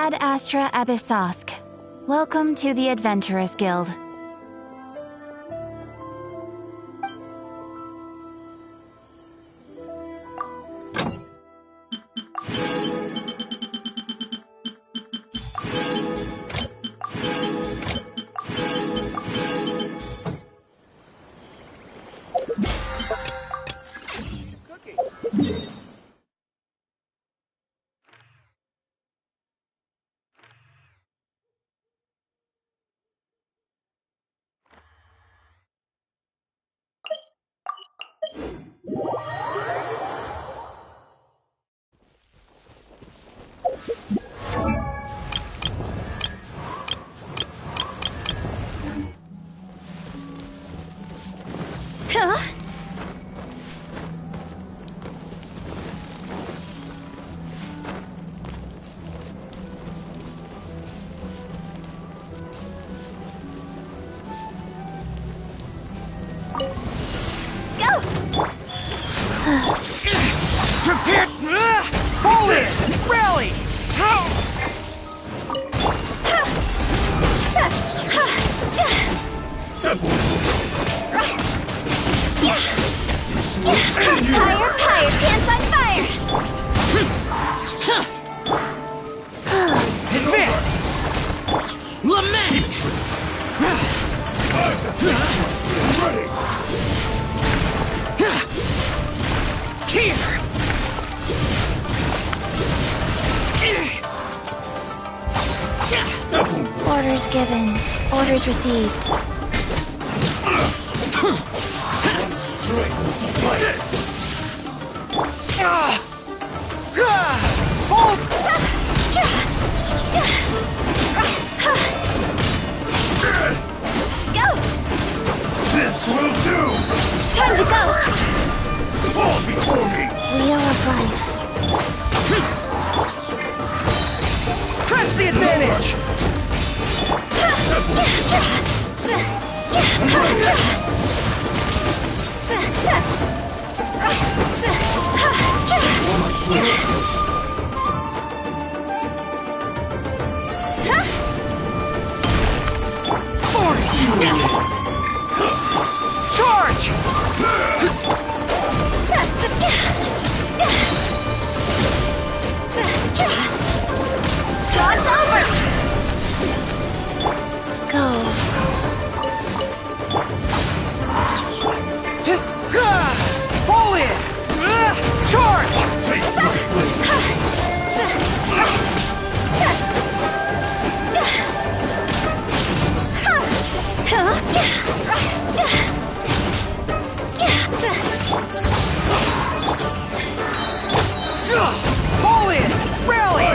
Ad Astra Abyssosk. Welcome to the Adventurers Guild. Huh? Go! Prepare! Pull it! Rally! Fire, pants on fire! Advance! Lament! Here! Orders given. Orders received. Hold! Go! This will do! Time to go! Fall before me! Wheel of life. Press the advantage! Charge! God's over! Go. Pull in! Charge! Taste my blade! Pull in! Rally!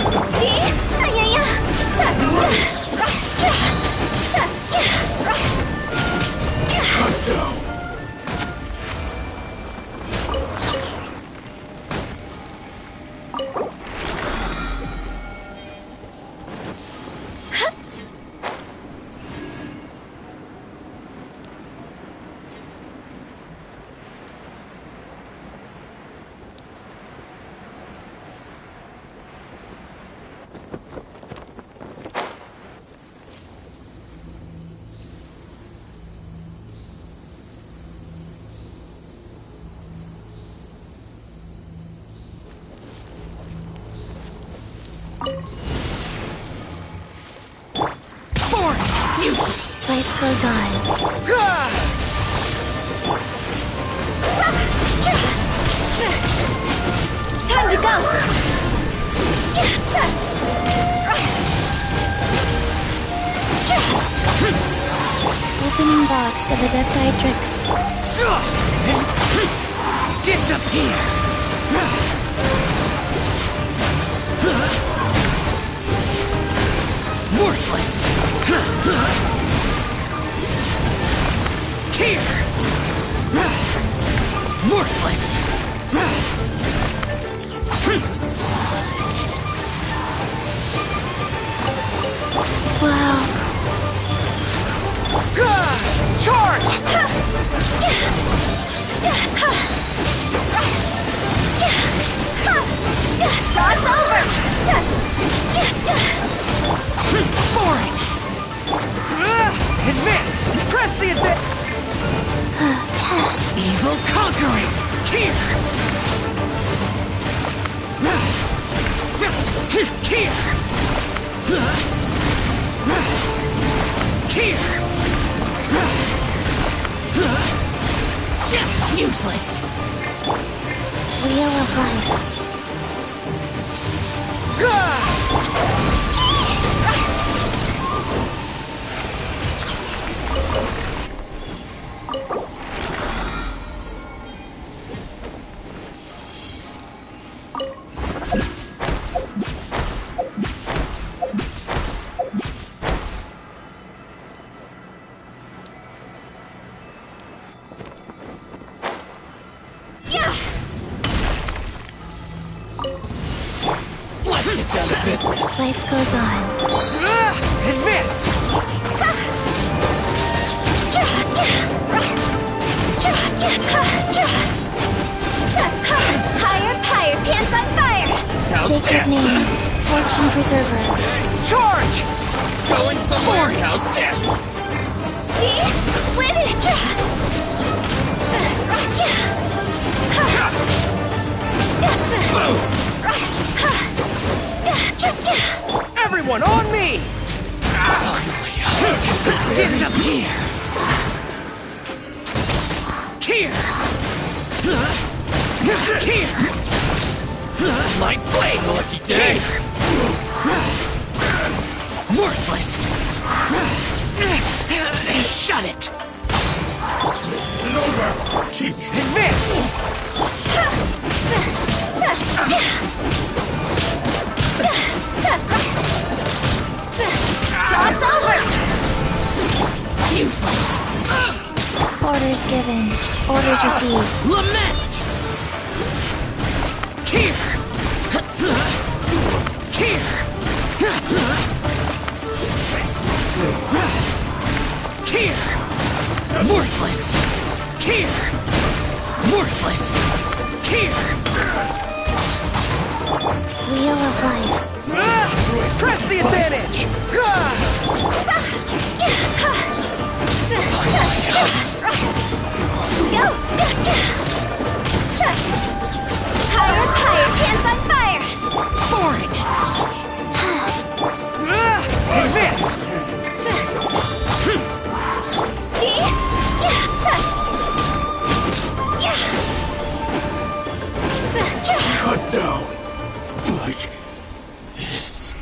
Cut down! Life goes on. Time to go! Opening box of Adepti-Trix. Disappear! Worthless! Here! Worthless! Wow. Charge! Here! Here! Useless! Wheel of Life. Let's get down to business! Life goes on. Advance! Higher, pants on fire! How's Sacred this? name, fortune preserver. Charge! Going somewhere! How's this? See? Win it! Everyone on me! Disappear! Here! Here! My blade, lucky day! Worthless! Shut it! Listen over! Teach me! Advance! Cross over! Useless! Orders given. Orders received. Lament! Here! Here! Here! Worthless! Here! Worthless! Here! Wheel of Life. Press the advantage! Go! Higher, pants on fire! Boring! Advance! See? Cut down! Like this.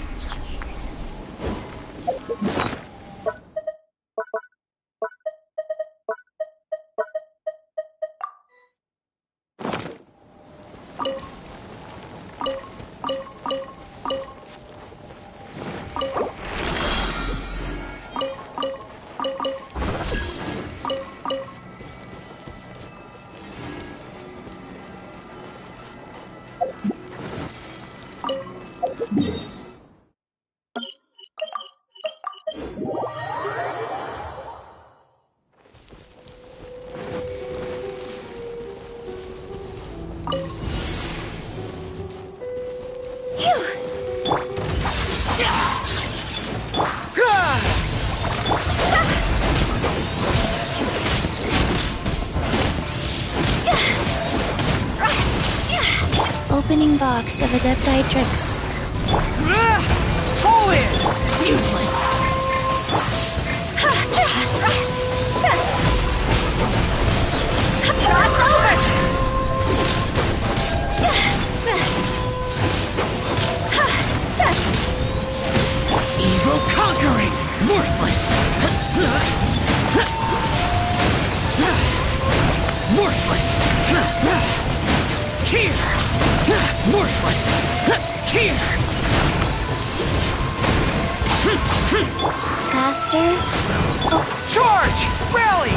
Opening box of Adepti tricks. Pull in! Useless! Cross over! Evil conquering! Worthless! Worthless! Here! Worthless! Here! Faster. Charge! Rally!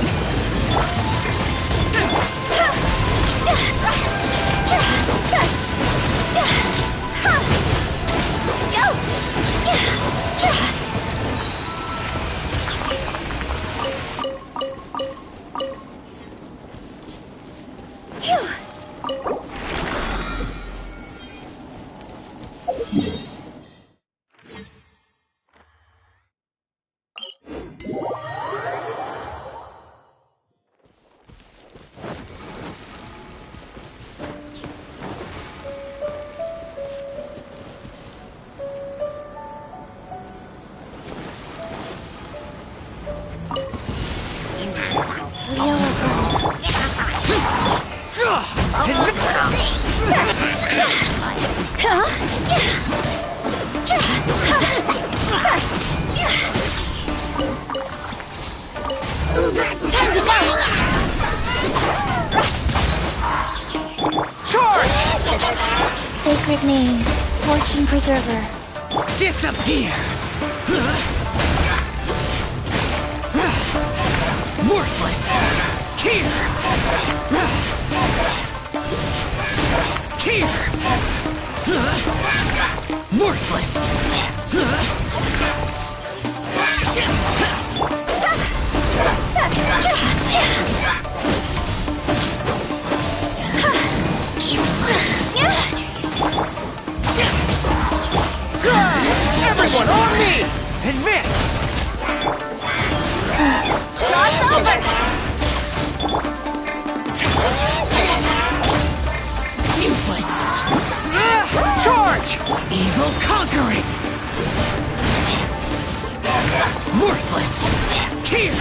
Time to go! Charge! Sacred name, Fortune Preserver. Disappear! Worthless! Here! Here! Worthless! Everyone on me! Advance! Cross over! Useless! Charge! Evil conquering! Worthless! Here!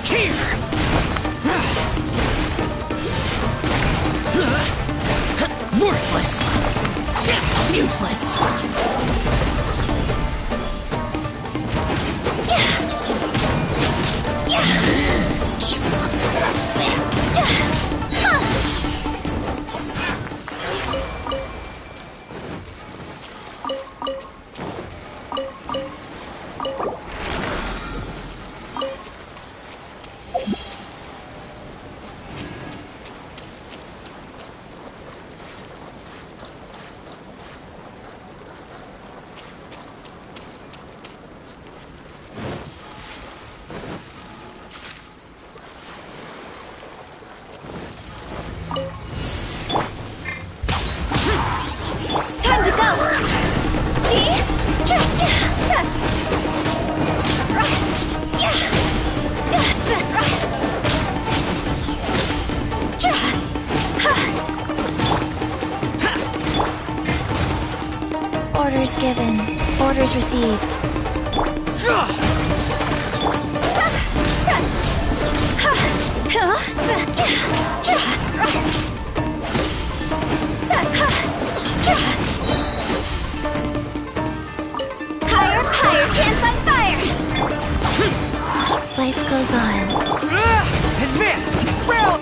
Here! Worthless! Useless! Time to go! See? Orders given. Orders received. Higher, higher, can't fight fire! Life goes on. Advance! Well!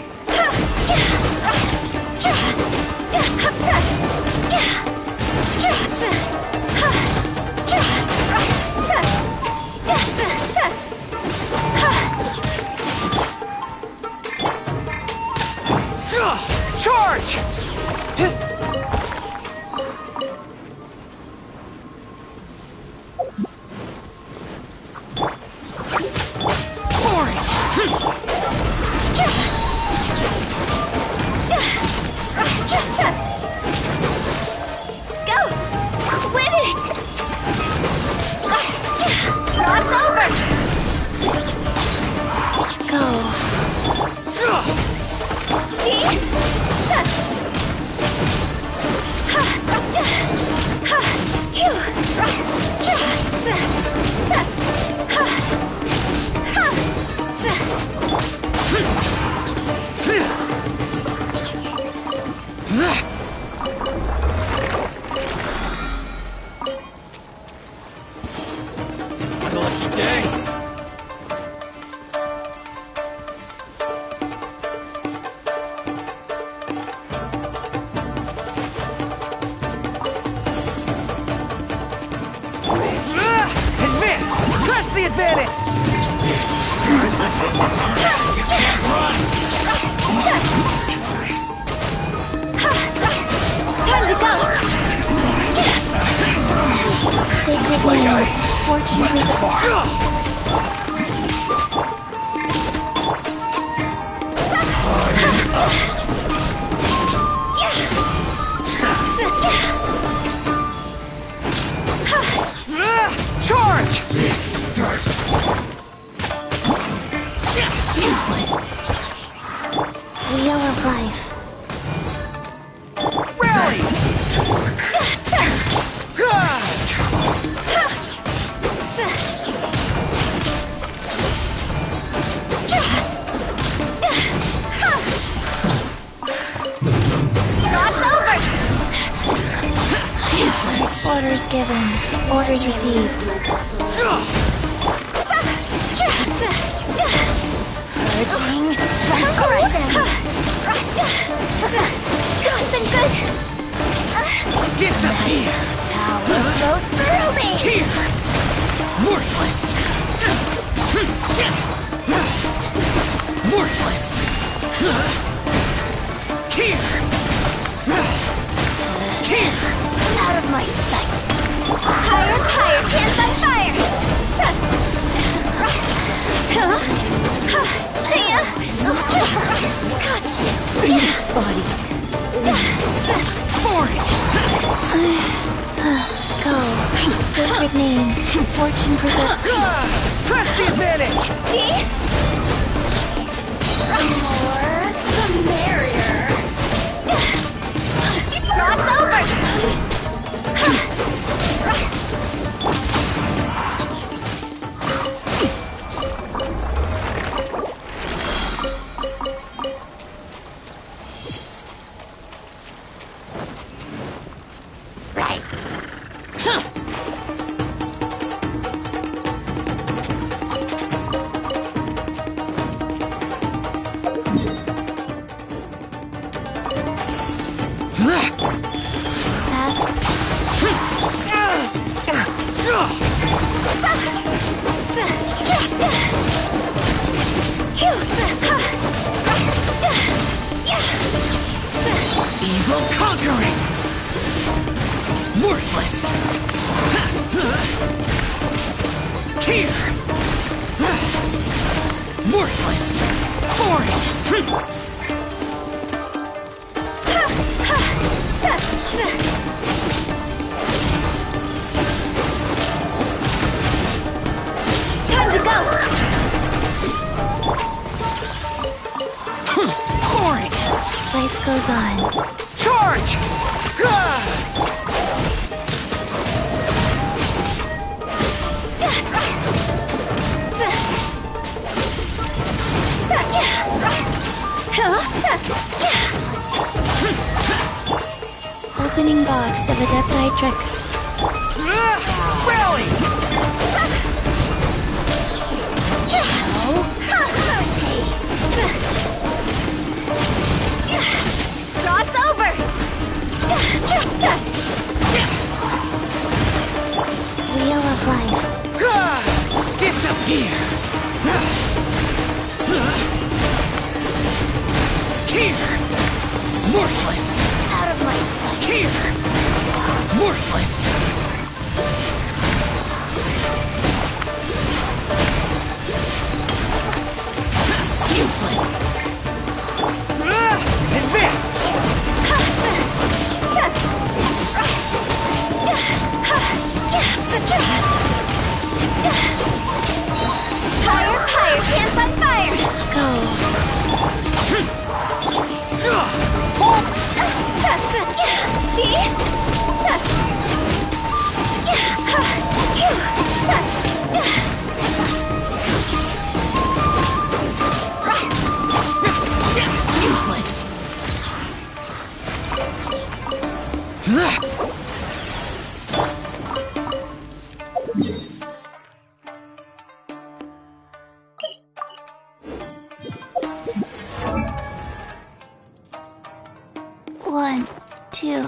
Charge! Boring! Go! Win it! Cross over! Go. See? It's my lucky day. Advance! Press the advantage! Time to go! Sacred name, Fortune Preserver. Charge! This first. Useless! Wheel of life. Rally! Orders given. Orders received. Purging transgression. Something good. Disappear! Power flows through me. Here! Worthless! Worthless! Here! Here! Out of my sight. Higher, higher, hands on fire. Gotcha. This body. Foreign! Go. Sacred name. Fortune preserve. Press the advantage! See? The more, the merrier. Cross over. Right. Task. Evil conquering! Worthless! Here! Worthless! Foreign! Time to go. Foreign! Life goes on. Charge! Opening box of Adepti tricks. Rally! Cross over. Wheel of life. Disappear! Here! Worthless! Out of my sight. Here! Worthless! Useless! Advance! Higher, higher, hands on fire. Go. See? Useless! One, two.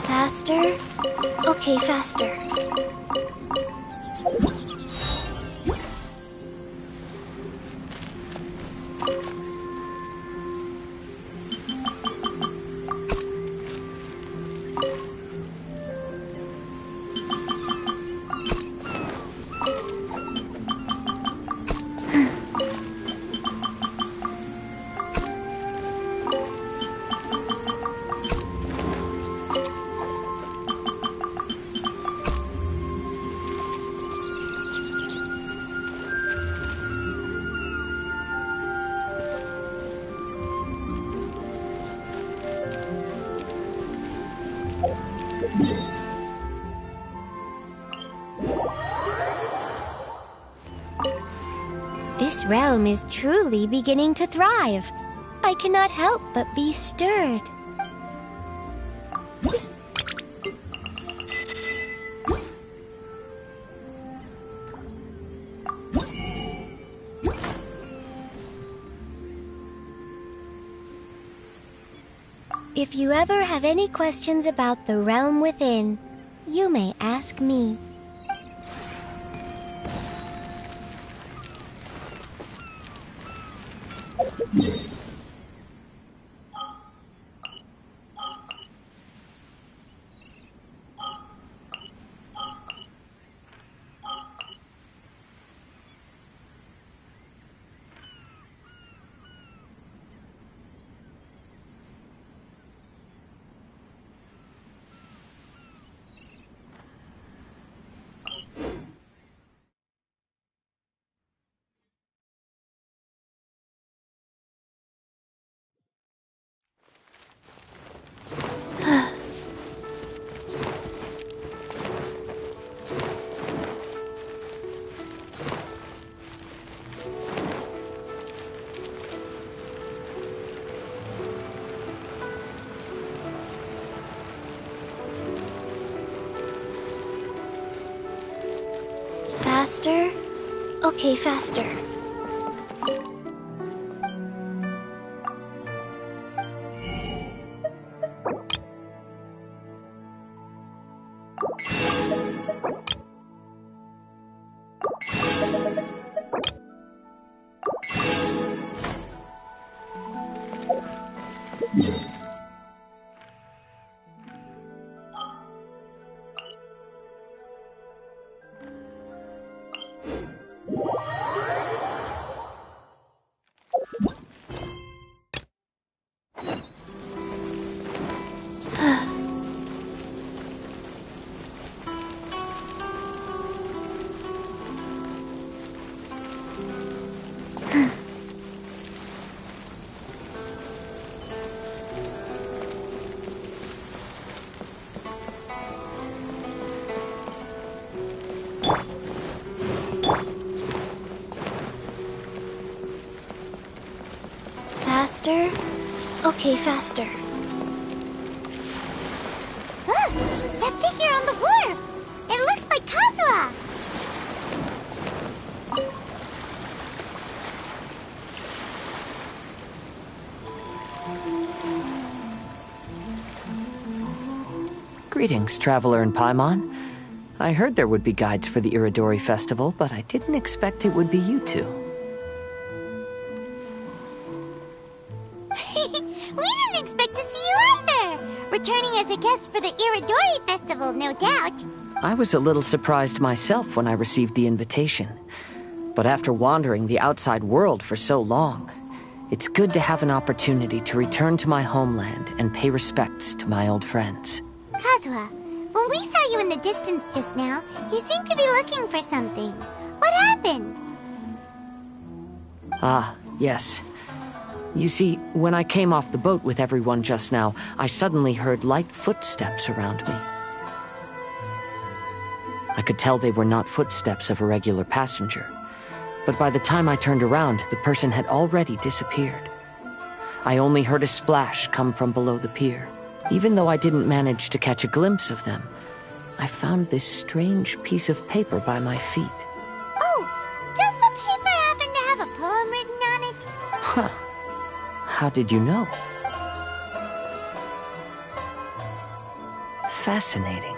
Faster? Okay, faster. This realm is truly beginning to thrive. I cannot help but be stirred. If you ever have any questions about the realm within, you may ask me. Faster? Okay, faster. Faster? Okay, faster. Look! That figure on the wharf! It looks like Kazuha! Greetings, traveler in Paimon. I heard there would be guides for the Iridori Festival, but I didn't expect it would be you two. We didn't expect to see you either! Returning as a guest for the Iridori Festival, no doubt. I was a little surprised myself when I received the invitation. But after wandering the outside world for so long, it's good to have an opportunity to return to my homeland and pay respects to my old friends. Kazuha, when we saw you in the distance just now, you seemed to be looking for something. What happened? Ah, Yes. You see, when I came off the boat with everyone just now, I suddenly heard light footsteps around me. I could tell they were not footsteps of a regular passenger, but by the time I turned around, the person had already disappeared. I only heard a splash come from below the pier. Even though I didn't manage to catch a glimpse of them, I found this strange piece of paper by my feet. Oh, does the paper happen to have a poem written on it? Huh. How did you know? Fascinating.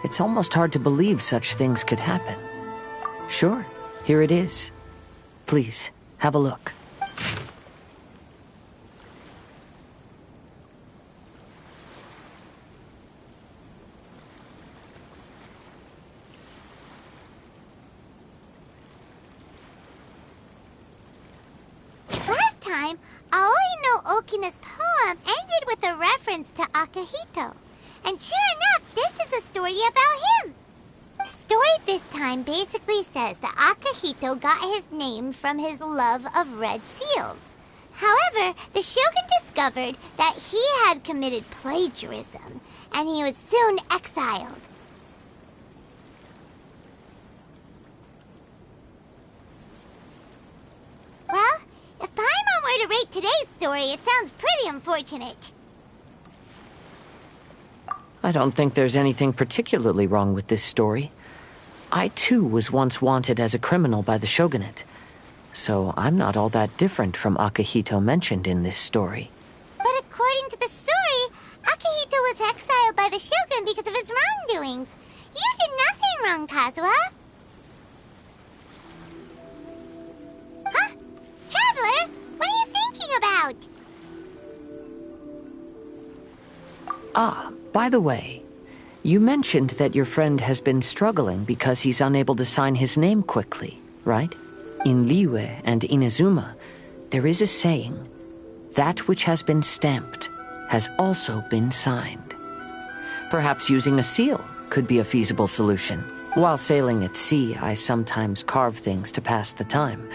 It's almost hard to believe such things could happen. Sure, here it is. Please, have a look. Last time, Aoi no Okina's poem ended with a reference to Akihito. And sure enough, this is a story about him. The story this time basically says that Akihito got his name from his love of red seals. However, the shogun discovered that he had committed plagiarism, and he was soon exiled. Well, if Paimon were to rate today's story, it sounds pretty unfortunate. I don't think there's anything particularly wrong with this story. I too was once wanted as a criminal by the shogunate, so I'm not all that different from Akihito mentioned in this story. But according to the story, Akihito was exiled by the shogun because of his wrongdoings. You did nothing wrong, Kazuha. Huh? Traveler, what are you thinking about? Ah, by the way, you mentioned that your friend has been struggling because he's unable to sign his name quickly, right? In Liyue and Inazuma, there is a saying, that which has been stamped has also been signed. Perhaps using a seal could be a feasible solution. While sailing at sea, I sometimes carve things to pass the time.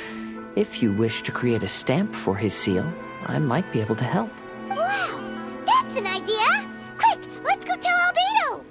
If you wish to create a stamp for his seal, I might be able to help. Wow, that's an idea! Quick, let's go tell Albedo!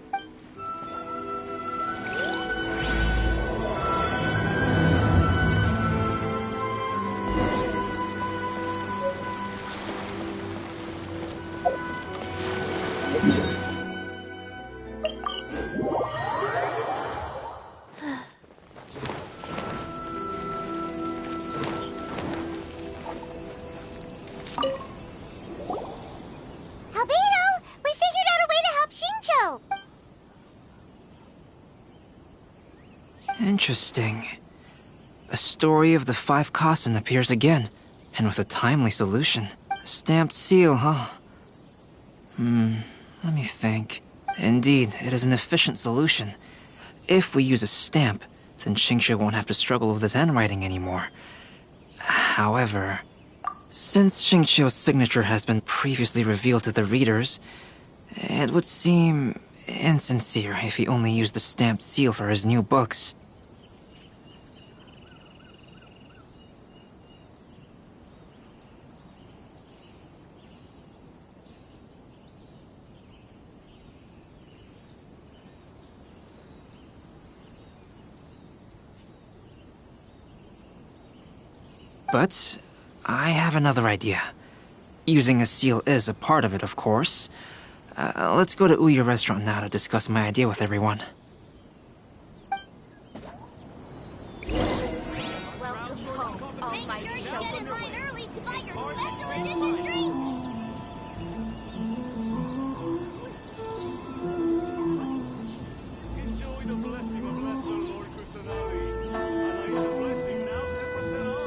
Albedo, we figured out a way to help Shincho! Interesting. A story of the 5 Kasen appears again, and with a timely solution. A stamped seal, huh? Let me think. Indeed, it is an efficient solution. If we use a stamp, then Xingqiu won't have to struggle with his handwriting anymore. However, since Xingqiu's signature has been previously revealed to the readers, it would seem insincere if he only used the stamped seal for his new books. But I have another idea. Using a seal is a part of it, of course. Let's go to Ouya restaurant now to discuss my idea with everyone. Welcome home. Make sure you get in line early to buy your special edition drinks! Enjoy the blessing of Lesser Lord Kusanagi. And I use a blessing now 10% off.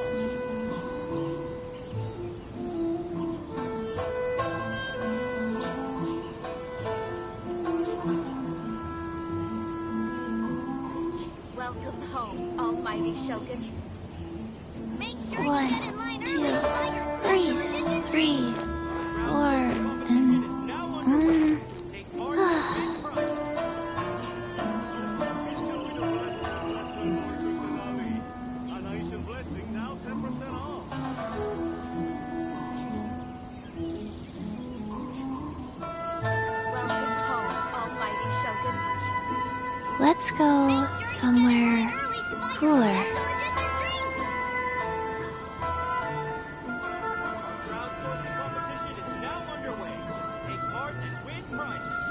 Welcome home, almighty Shogun. Make sure you One, get in line two, early to buy your special breathe, edition breathe, drinks! 4, and Take part in the big prizes. Enjoy the blessings of Lesser Lord Kusanagi. And I use a blessing now 10% off. Let's go somewhere cooler. Crowdsourcing competition is now underway. Take part and win prizes.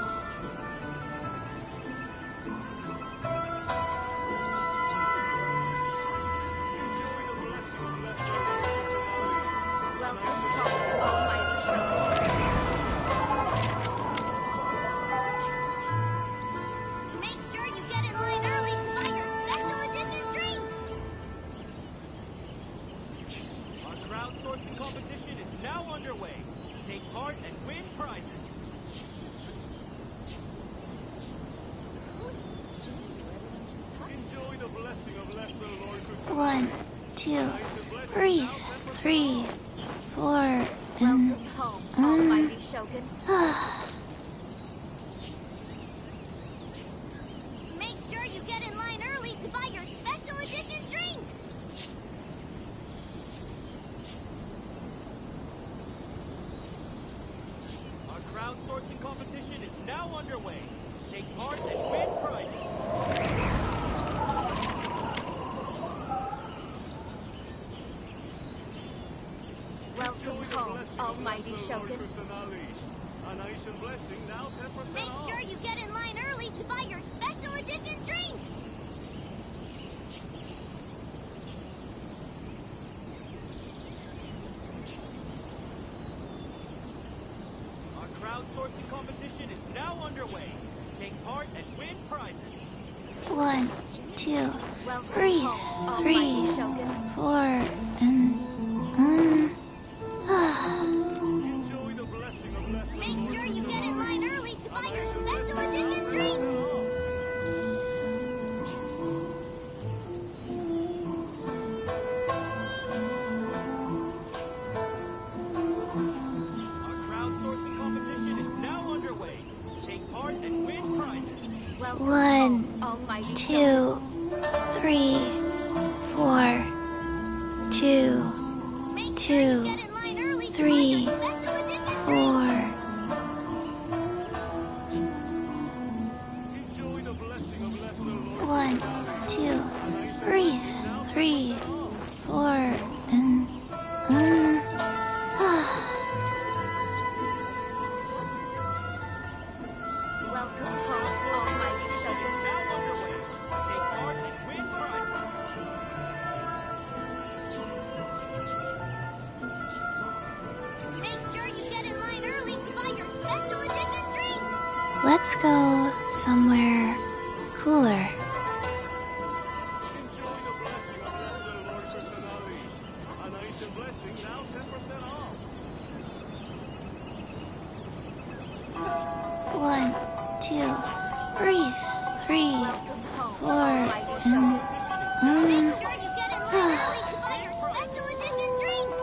Enjoy the blessing of lesser personality. Welcome home, almighty shogun. Make sure you get in line early to buy your special edition drinks. Our crowdsourcing competition is now underway. Take part and win prizes. Enjoy the blessing of lesser Lord Kusanagi. 1, 2, breathe. 3, 4, and Welcome home, almighty shogun. Make sure you get in line early to buy your special edition drinks. Our crowdsourcing competition is now underway. Take part and win prizes. Welcome home, almighty shogun. A nice and blessing, now 10% Make off. sure you get in line early to buy your special edition drinks. Our crowdsourcing competition is now underway. Take part and win prizes. 1, 2, Welcome breathe. home, 3, almighty shogun. 4, and Enjoy the blessing of lesser Make Lord sure you get in Kusanagi. line early to buy your special edition drinks. Our crowdsourcing competition is now underway. Take part and win prizes. Welcome 1, home, almighty 2, 3, 4, 2, Make sure you 2, get in line early to buy 3, your special edition 4. Enjoy the blessing of lesser Lord 1, Kusanagi. 2, breathe. 3, 4, and Welcome home, almighty shogun. Now underway. Take part and win prizes. Make sure you get in line early to buy your special edition drinks. let's go somewhere cooler. Enjoy the blessing of lesser Lord Kusanagi. A nice and blessing, now 10% off. 1, 2, breathe. 3, Welcome home, 4, almighty and shogun. Make sure you get in line early to buy your special edition drinks.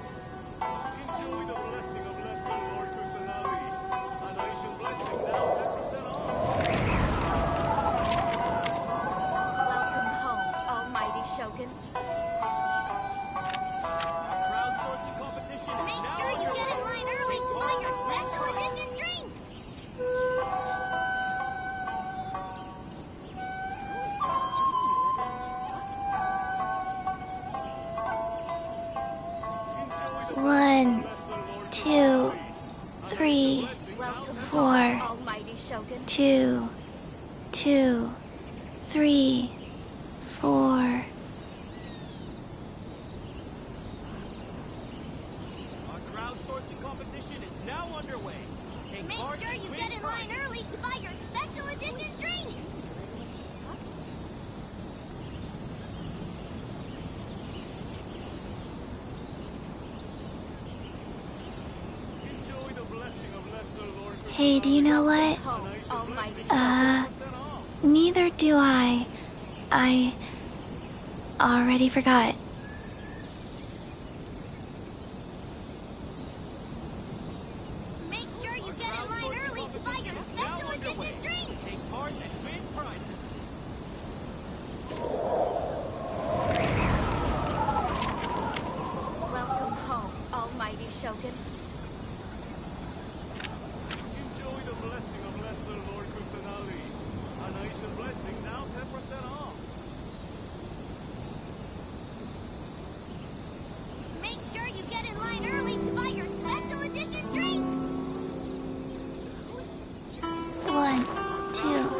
Enjoy the blessing of lesser Lord Kusanagi. A nice and blessing, now 10% off. Welcome home, almighty shogun. Our crowdsourcing competition is Make now sure you get in underway. line early Take to buy part your and win special prizes. edition drinks. Enjoy the 1, lesser Lord 2, 3, Welcome 4, home, almighty shogun. 2, 2, 3, 4. Our crowdsourcing competition is now underway. Take Make part sure and you win get in line prizes. early to buy your special edition drinks. Enjoy the blessing of lesser Lord Kusanagi. Hey, do you know what? Home, almighty shogun. 10% off. Neither do I. I already forgot. Make sure you get in line early to buy your special edition drinks. Take part and win prizes. Shogun. Enjoy the blessing of Lesser Lord Kusanali. A nation blessing now 10% off. Make sure you get in line early to buy your special edition drinks. 1, 2,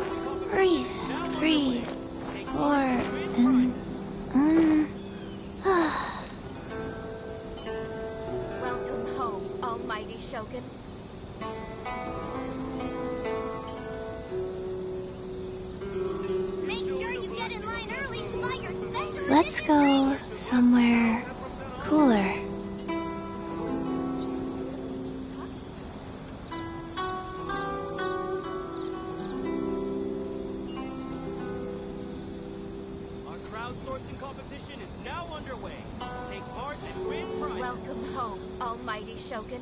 breathe. 3, 4, and... Welcome home, almighty Shogun. Make sure you get in line early to buy your special Let's edition go drinks. somewhere cooler. Our crowdsourcing competition is now underway. Take part and win prizes. Welcome home, almighty Shogun.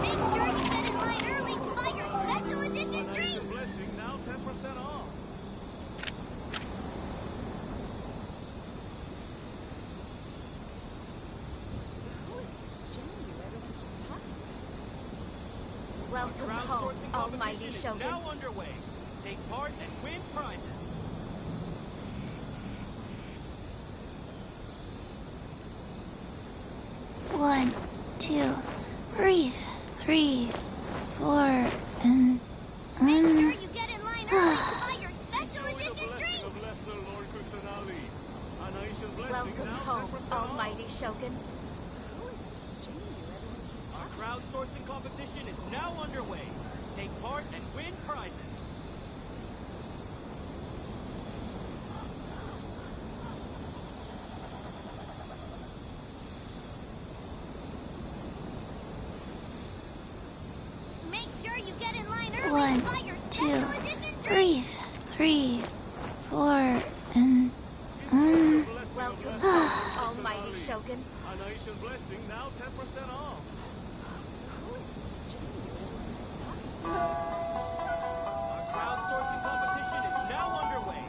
Make sure you get in line early to buy your special edition Nation drinks. blessing now 10% off. Welcome home, Crowdsourcing almighty competition is Shogun. now underway. Take part and win prizes. One, two, breathe. 3, 4, and... Make sure you get in line early to buy your special Enjoy the edition blessing of drinks. Lesser Lord Kusanali. A nation blessing Welcome now home, 10% off. almighty Shogun. Our crowdsourcing competition is now underway. Take part and win prizes. Make sure you get in line early 1, to buy your 2, special edition drinks. breathe. 3, 4, and... Enjoy the blessing of Welcome Lesser Lord home, almighty Kusanali. Shogun. A nation blessing now 10% off. Our crowdsourcing competition is now underway.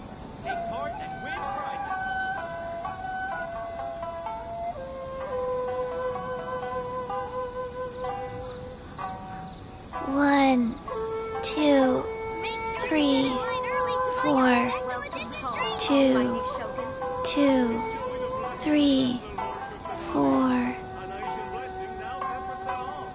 Take part and win prizes. 1, 2, Make sure 3, you get in line early to buy your 4, special edition drinks. 2, Almighty Shogun. 2, 3, 4. A nation blessing now 10% off.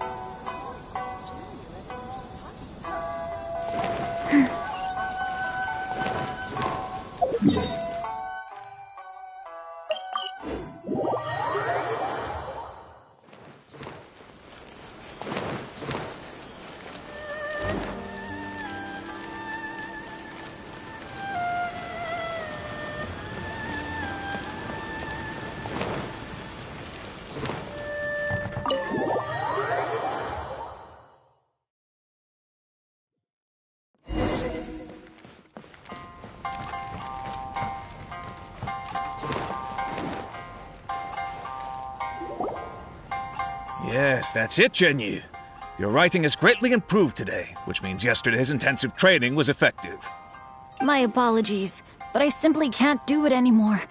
Yes, that's it, Genyu. Your writing has greatly improved today, which means yesterday's intensive training was effective. My apologies, but I simply can't do it anymore.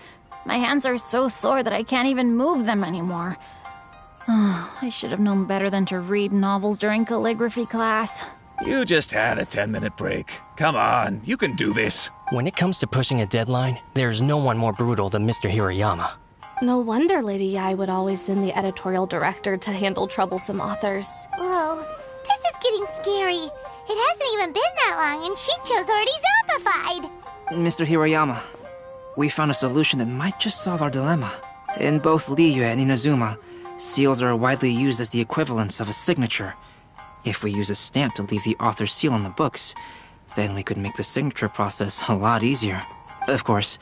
My hands are so sore that I can't even move them anymore. I should have known better than to read novels during calligraphy class. You just had a 10-minute break. Come on, you can do this. When it comes to pushing a deadline, there's no one more brutal than Mr. Hirayama. No wonder Lady Yai would always send the editorial director to handle troublesome authors. Whoa, this is getting scary. It hasn't even been that long and Shincho's already zombified. Mr. Hirayama, we found a solution that might just solve our dilemma. In both Liyue and Inazuma, seals are widely used as the equivalents of a signature. If we use a stamp to leave the author's seal on the books, then we could make the signature process a lot easier. Of course,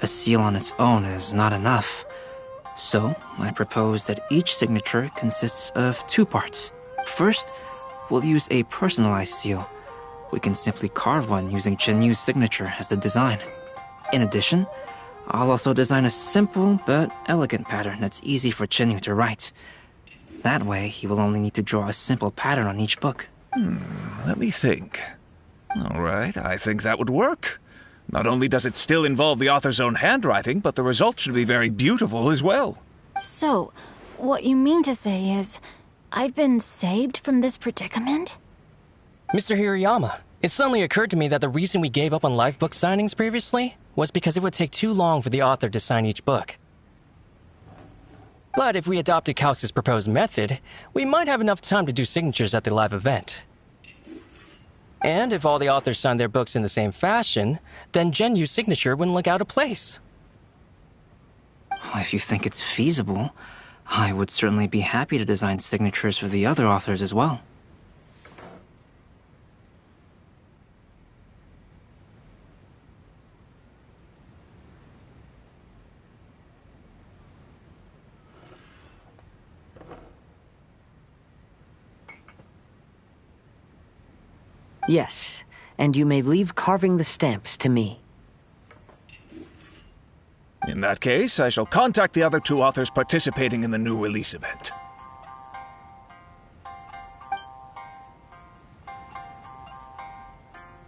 a seal on its own is not enough. So, I propose that each signature consists of 2 parts. First, we'll use a personalized seal. We can simply carve one using Chenyu's signature as the design. In addition, I'll also design a simple but elegant pattern that's easy for Chenyu to write. That way, he will only need to draw a simple pattern on each book. Let me think. All right, I think that would work. Not only does it still involve the author's own handwriting, but the result should be very beautiful as well. So, what you mean to say is, I've been saved from this predicament? Mr. Hirayama, it suddenly occurred to me that the reason we gave up on live book signings previously was because it would take too long for the author to sign each book. But if we adopted Calx's proposed method, we might have enough time to do signatures at the live event. And if all the authors signed their books in the same fashion, then Genyu's signature wouldn't look out of place. If you think it's feasible, I would certainly be happy to design signatures for the other authors as well. Yes, and you may leave carving the stamps to me. In that case, I shall contact the other two authors participating in the new release event.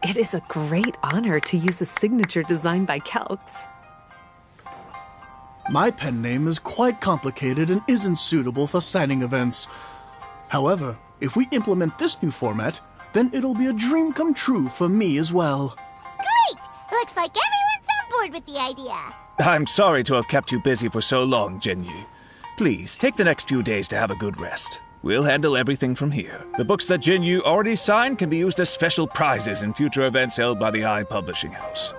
It is a great honor to use a signature designed by Calx. My pen name is quite complicated and isn't suitable for signing events. However, if we implement this new format, then it'll be a dream come true for me as well. Great! Looks like everyone's on board with the idea. I'm sorry to have kept you busy for so long, Genyu. Please, take the next few days to have a good rest. We'll handle everything from here. The books that Genyu already signed can be used as special prizes in future events held by the Eye Publishing House.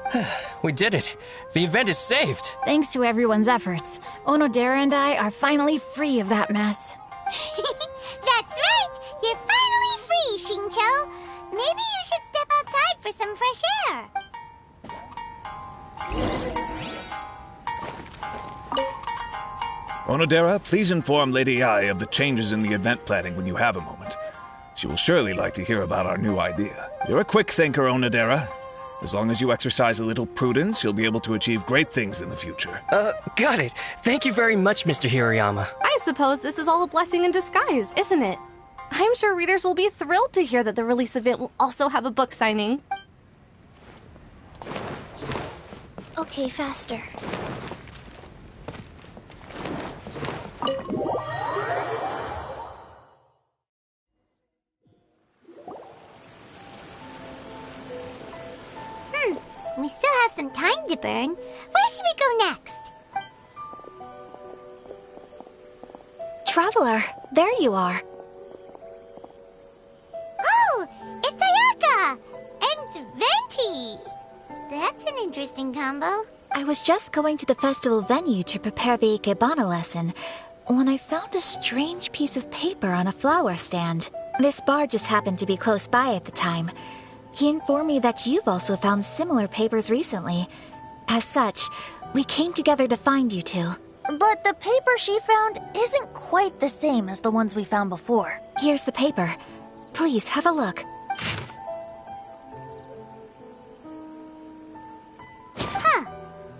We did it. The event is saved. Thanks to everyone's efforts, Onodera and I are finally free of that mess. That's right! You're finally free, Xingqiu! Maybe you should step outside for some fresh air. Onodera, please inform Lady Ai of the changes in the event planning when you have a moment. She will surely like to hear about our new idea. You're a quick thinker, Onodera. As long as you exercise a little prudence, you'll be able to achieve great things in the future. Got it. Thank you very much, Mr. Hirayama. I suppose this is all a blessing in disguise, isn't it? I'm sure readers will be thrilled to hear that the release event will also have a book signing. Okay, faster. We still have some time to burn. Where should we go next? Traveler, there you are. Oh, it's Ayaka! And Venti! That's an interesting combo. I was just going to the festival venue to prepare the Ikebana lesson when I found a strange piece of paper on a flower stand. This bard just happened to be close by at the time. He informed me that you've also found similar papers recently. As such, we came together to find you two. But the paper she found isn't quite the same as the ones we found before. Here's the paper. Please, have a look. Huh.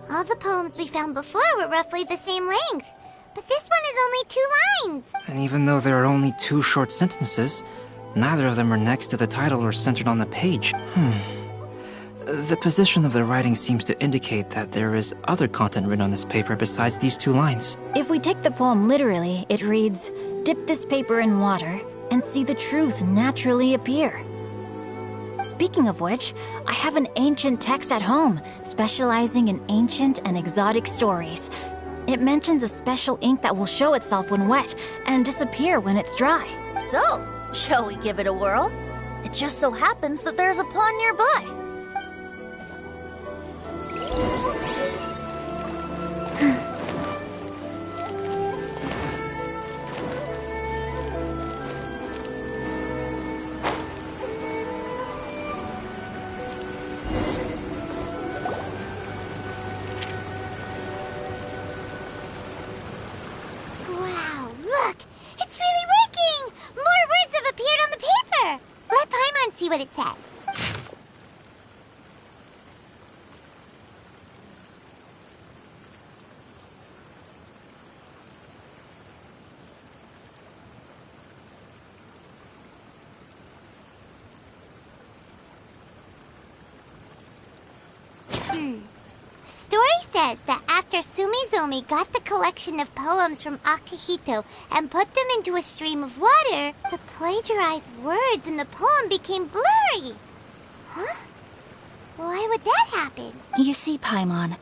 All the poems we found before were roughly the same length. But this one is only 2 lines. And even though there are only 2 short sentences, neither of them are next to the title or centered on the page. The position of the writing seems to indicate that there is other content written on this paper besides these 2 lines. If we take the poem literally, it reads, "Dip this paper in water and see the truth naturally appear." Speaking of which, I have an ancient text at home, specializing in ancient and exotic stories. It mentions a special ink that will show itself when wet and disappear when it's dry. So, shall we give it a whirl? It just so happens that there's a pond nearby. Wow, look! It's really working! More words have appeared on the paper! Let Paimon see what it says. The story says that after Sumizomi got the collection of poems from Akihito and put them into a stream of water, the plagiarized words in the poem became blurry. Huh? Why would that happen? You see, Paimon,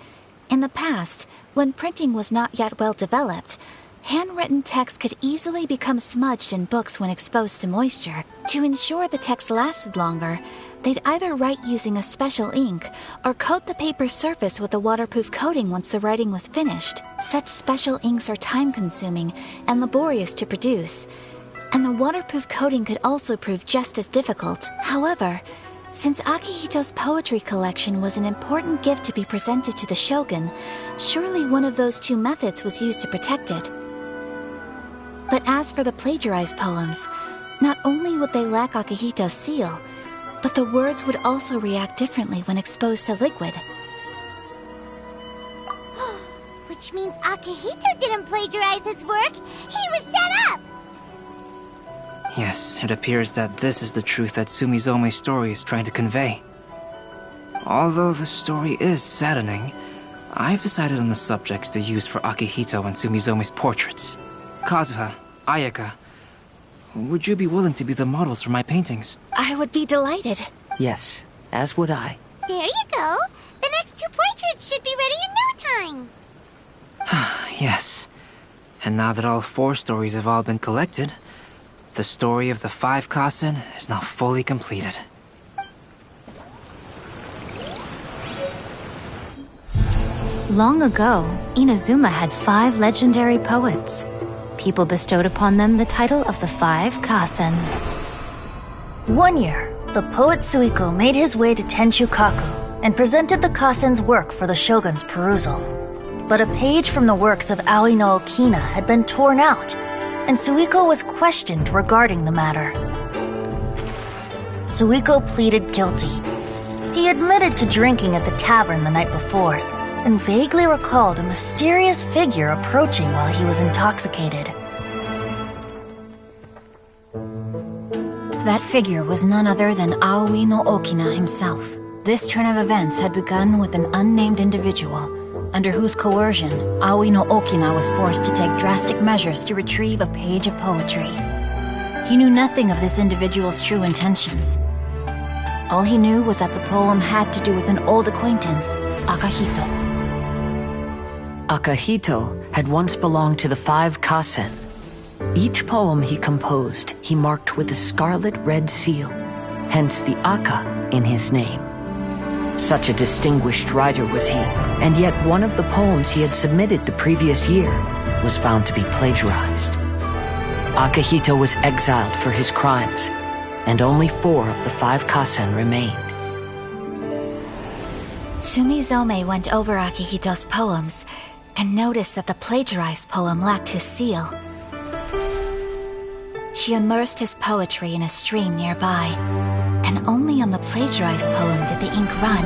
in the past, when printing was not yet well developed, handwritten text could easily become smudged in books when exposed to moisture. To ensure the text lasted longer, they'd either write using a special ink or coat the paper's surface with a waterproof coating once the writing was finished. Such special inks are time-consuming and laborious to produce, and the waterproof coating could also prove just as difficult. However, since Akihito's poetry collection was an important gift to be presented to the shogun, surely one of those two methods was used to protect it. But as for the plagiarized poems, not only would they lack Akihito's seal, but the words would also react differently when exposed to liquid. Which means Akihito didn't plagiarize his work. He was set up! Yes, it appears that this is the truth that Sumizome's story is trying to convey. Although the story is saddening, I've decided on the subjects to use for Akihito and Sumizome's portraits. Kazuha, Ayaka, would you be willing to be the models for my paintings? I would be delighted. Yes, as would I. There you go. The next two portraits should be ready in no time. Yes. And now that all 4 stories have all been collected, the story of the 5 Kasen is now fully completed. Long ago, Inazuma had 5 legendary poets. People bestowed upon them the title of the 5 Kasen. One year, the poet Suiko made his way to Tenshukaku and presented the Kasen's work for the shogun's perusal. But a page from the works of Aoi no Okina had been torn out, and Suiko was questioned regarding the matter. Suiko pleaded guilty. He admitted to drinking at the tavern the night before, and vaguely recalled a mysterious figure approaching while he was intoxicated. That figure was none other than Aoi no Okina himself. This turn of events had begun with an unnamed individual, under whose coercion Aoi no Okina was forced to take drastic measures to retrieve a page of poetry. He knew nothing of this individual's true intentions. All he knew was that the poem had to do with an old acquaintance, Akihito. Akihito had once belonged to the 5 Kasen. Each poem he composed, he marked with a scarlet red seal, hence the Aka in his name. Such a distinguished writer was he, and yet one of the poems he had submitted the previous year was found to be plagiarized. Akihito was exiled for his crimes, and only 4 of the 5 Kasen remained. Sumizome went over Akihito's poems and noticed that the plagiarized poem lacked his seal. She immersed his poetry in a stream nearby, and only on the plagiarized poem did the ink run.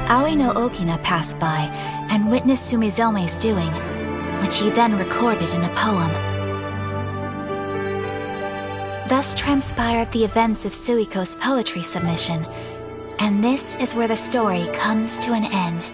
Aoi no Okina passed by and witnessed Sumizome's doing, which he then recorded in a poem. Thus transpired the events of Suiko's poetry submission, and this is where the story comes to an end.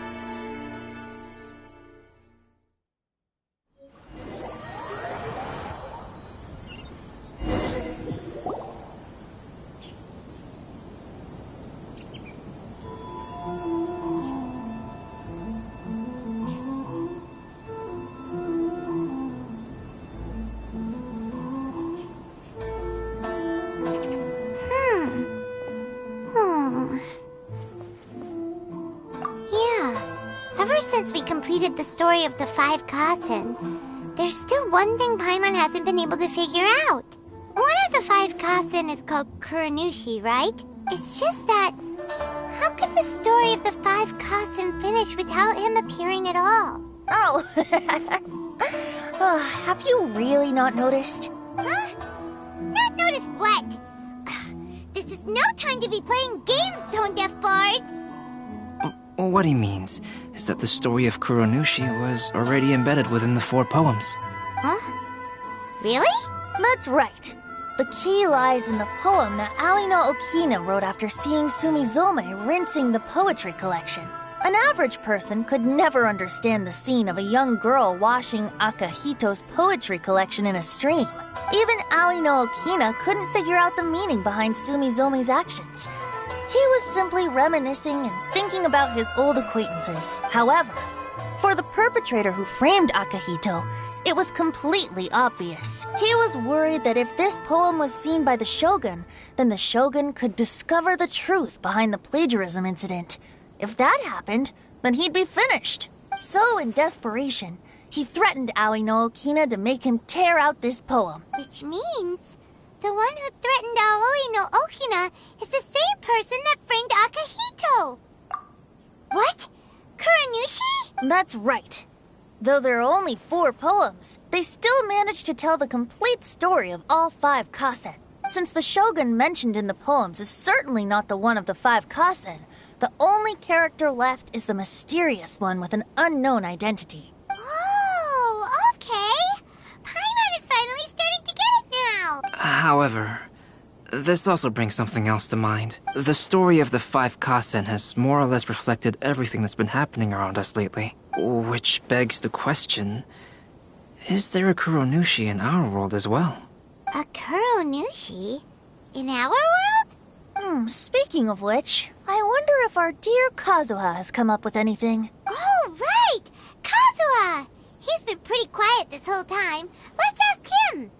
Ever since we completed the story of the 5 Kasen, there's still one thing Paimon hasn't been able to figure out. One of the 5 Kasen is called Kuronushi, right? It's just that, how could the story of the 5 Kasen finish without him appearing at all? Oh, have you really not noticed? Huh? Not noticed what? This is no time to be playing games, Tone Deaf Bard! What he means is that the story of Kuronushi was already embedded within the 4 poems. Huh? Really? That's right. The key lies in the poem that Aoi no Okina wrote after seeing Sumizome rinsing the poetry collection. An average person could never understand the scene of a young girl washing Akahito's poetry collection in a stream. Even Aoi no Okina couldn't figure out the meaning behind Sumizome's actions. He was simply reminiscing and thinking about his old acquaintances. However, for the perpetrator who framed Akahito, it was completely obvious. He was worried that if this poem was seen by the Shogun, then the Shogun could discover the truth behind the plagiarism incident. If that happened, then he'd be finished. So, in desperation, he threatened Aoi no Okina to make him tear out this poem. Which means the one who threatened Aoi no Okina is the same person that framed Akahito. What? Kuranushi? That's right. Though there are only 4 poems, they still managed to tell the complete story of all 5 kasen. Since the Shogun mentioned in the poems is certainly not the one of the 5 kasen, the only character left is the mysterious one with an unknown identity. Oh, okay. Paimon is finally starting to get it now. However, this also brings something else to mind. The story of the 5 kasen has more or less reflected everything that's been happening around us lately. Which begs the question, is there a Kuronushi in our world as well? A Kuronushi? In our world? Speaking of which, I wonder if our dear Kazuha has come up with anything. Oh, right! Kazuha! He's been pretty quiet this whole time. Let's ask him!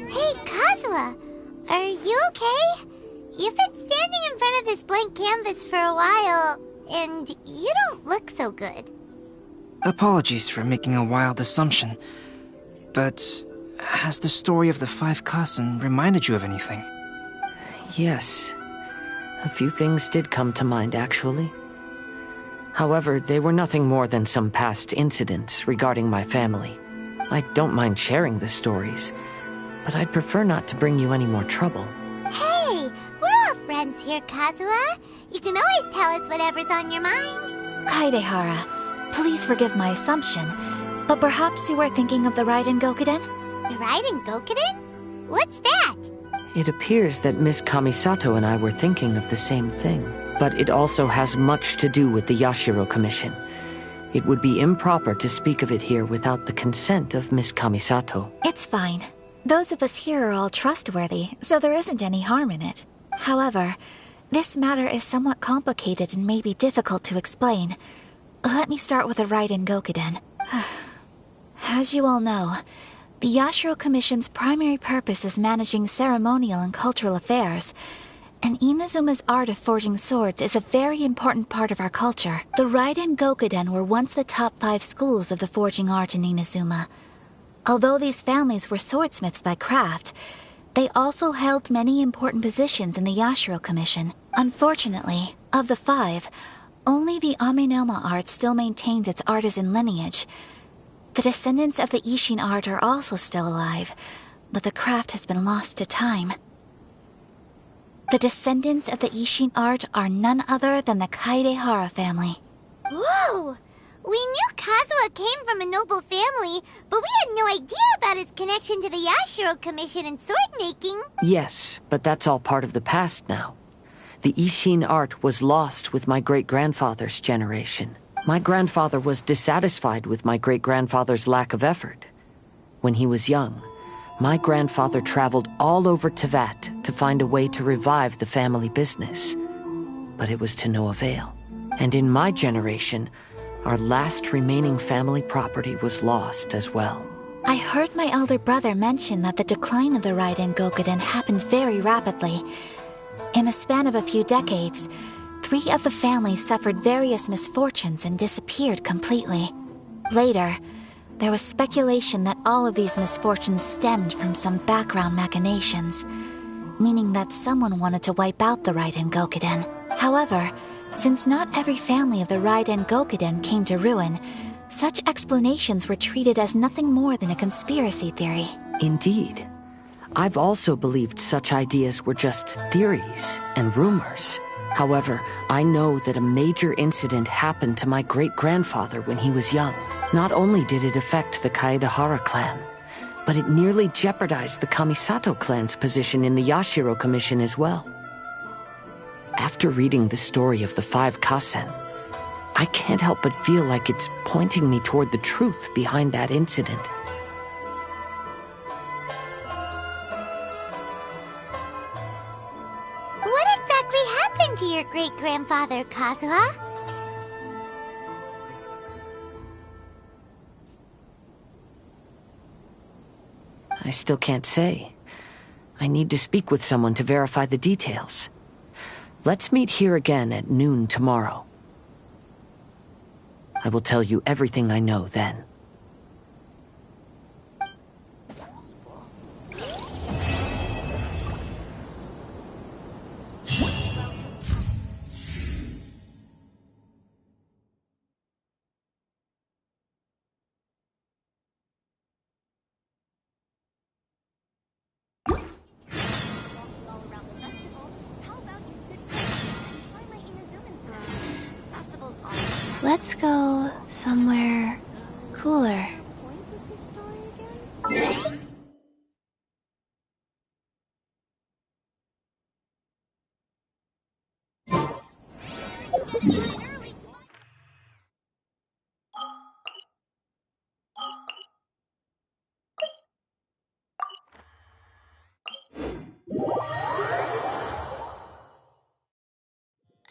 Hey, Kazuha! Are you okay? You've been standing in front of this blank canvas for a while, and you don't look so good. Apologies for making a wild assumption, but has the story of the 5 kasen reminded you of anything? Yes. A few things did come to mind, actually. However, they were nothing more than some past incidents regarding my family. I don't mind sharing the stories, but I'd prefer not to bring you any more trouble. Hey, we're all friends here, Kazuha. You can always tell us whatever's on your mind. Kaidehara, please forgive my assumption, but perhaps you were thinking of the Raiden Gokuden? The Raiden Gokuden? What's that? It appears that Miss Kamisato and I were thinking of the same thing, but it also has much to do with the Yashiro Commission. It would be improper to speak of it here without the consent of Miss Kamisato. It's fine. Those of us here are all trustworthy, so there isn't any harm in it. However, this matter is somewhat complicated and may be difficult to explain. Let me start with the Raiden Gokuden. As you all know, the Yashiro Commission's primary purpose is managing ceremonial and cultural affairs, and Inazuma's art of forging swords is a very important part of our culture. The Raiden Gokuden were once the top 5 schools of the forging art in Inazuma. Although these families were swordsmiths by craft, they also held many important positions in the Yashiro Commission. Unfortunately, of the 5, only the Amenoma art still maintains its artisan lineage. The descendants of the Ishin art are also still alive, but the craft has been lost to time. The descendants of the Ishin art are none other than the Kaidehara family. Whoa! We knew Kazuha came from a noble family, but we had no idea about his connection to the Yashiro Commission and sword making. Yes, but that's all part of the past now. The Ishin art was lost with my great-grandfather's generation. My grandfather was dissatisfied with my great-grandfather's lack of effort. When he was young, my grandfather traveled all over Tevat to find a way to revive the family business. But it was to no avail. And in my generation, our last remaining family property was lost as well. I heard my elder brother mention that the decline of the Raiden Gokuden happened very rapidly. In the span of a few decades, 3 of the families suffered various misfortunes and disappeared completely. Later, there was speculation that all of these misfortunes stemmed from some background machinations, meaning that someone wanted to wipe out the Raiden Gokuden. However, since not every family of the Raiden Gokuden came to ruin, such explanations were treated as nothing more than a conspiracy theory. Indeed. I've also believed such ideas were just theories and rumors. However, I know that a major incident happened to my great-grandfather when he was young. Not only did it affect the Kaedahara clan, but it nearly jeopardized the Kamisato clan's position in the Yashiro Commission as well. After reading the story of the 5 Kasen, I can't help but feel like it's pointing me toward the truth behind that incident. What exactly happened to your great-grandfather, Kazuha? I still can't say. I need to speak with someone to verify the details. Let's meet here again at noon tomorrow. I will tell you everything I know then. Let's go somewhere cooler.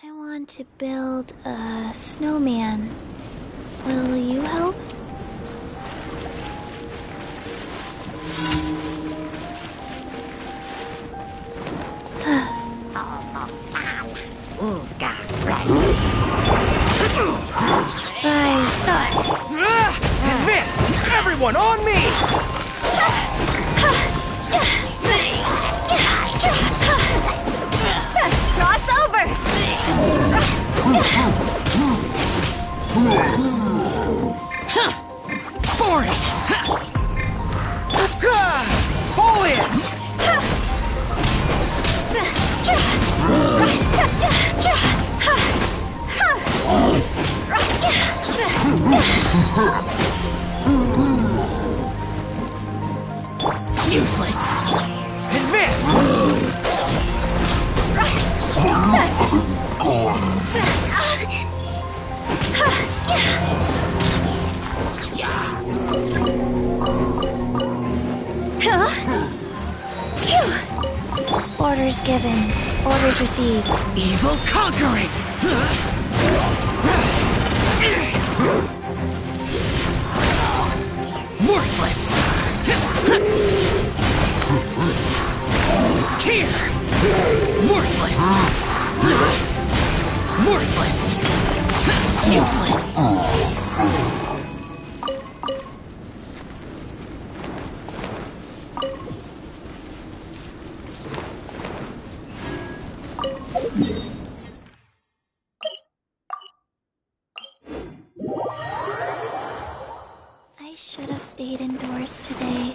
I want to build a snowman. Will you help? Rise up. Advance! Everyone on me! Cross over! Boring! Pull in! Useless! Advance! Orders given. Orders received. Evil conquering! Worthless! Here! Worthless! Worthless! Useless! I should have stayed indoors today.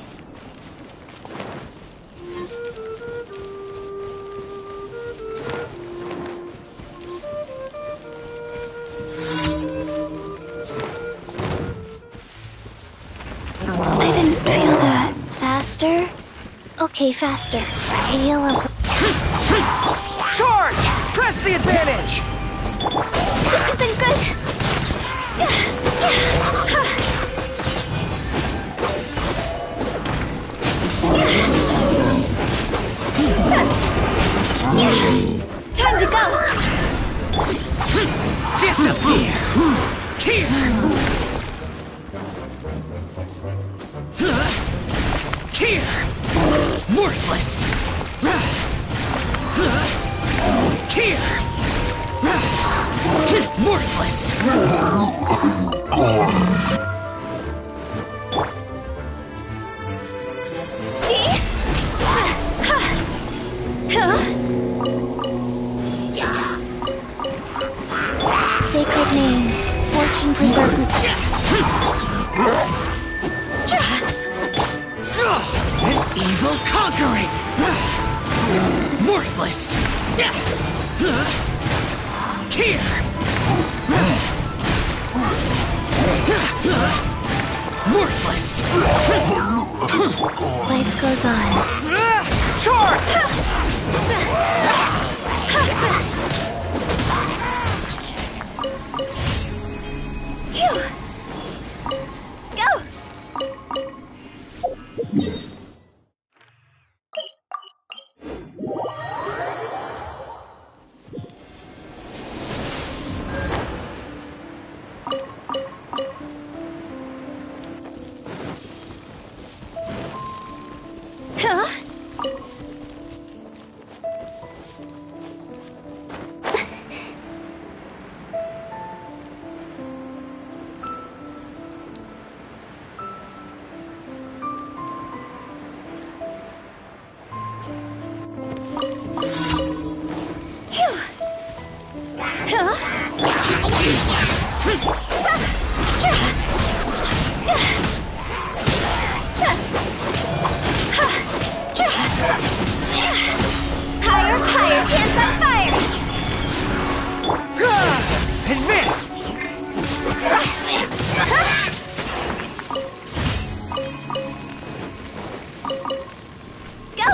I didn't feel that. Faster? Okay, faster. Feel of... Charge! Press the advantage! This isn't good! Time to go! Disappear! Here! Here! Worthless! Here! Worthless! Sacred name. Fortune preserve. An evil conquering! Worthless! here! Worthless! Life goes on. Char! Phew! Go! Huh? Higher, pants on fire! Advance! Go!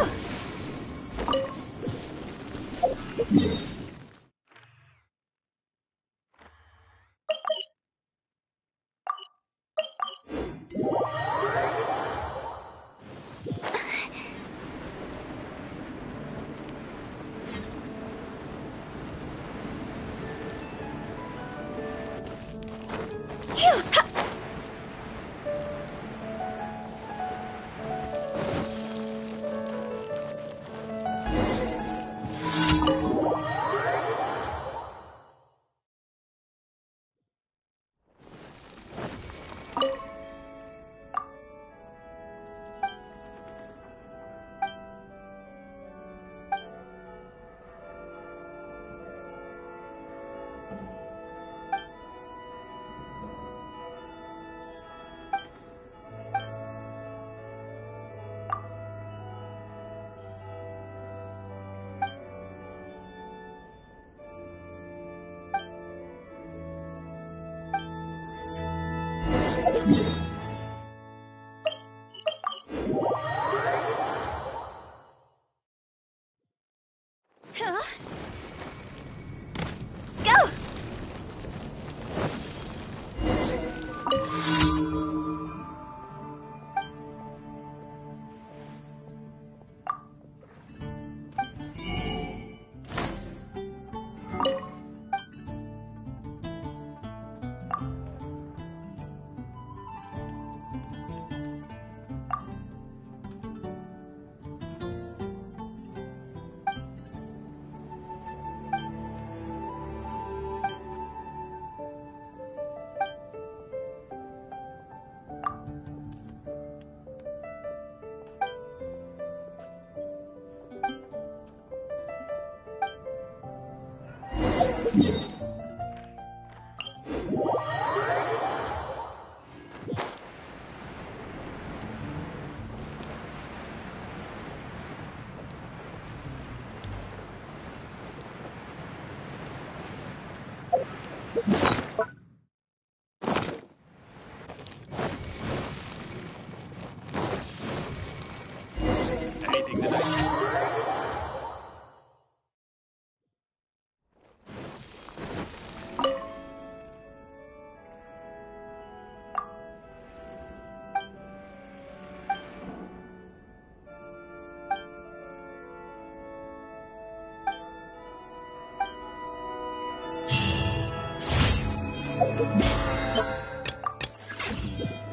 Phew! Ha! Huh? Go! Anything tonight?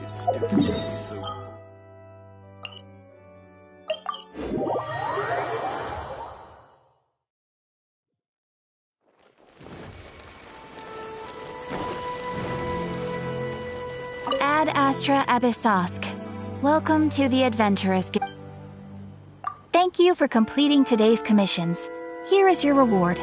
This stupid city so. Ad Astra Abyssosk. Welcome to the Adventurers Guild. Thank you for completing today's commissions. Here is your reward.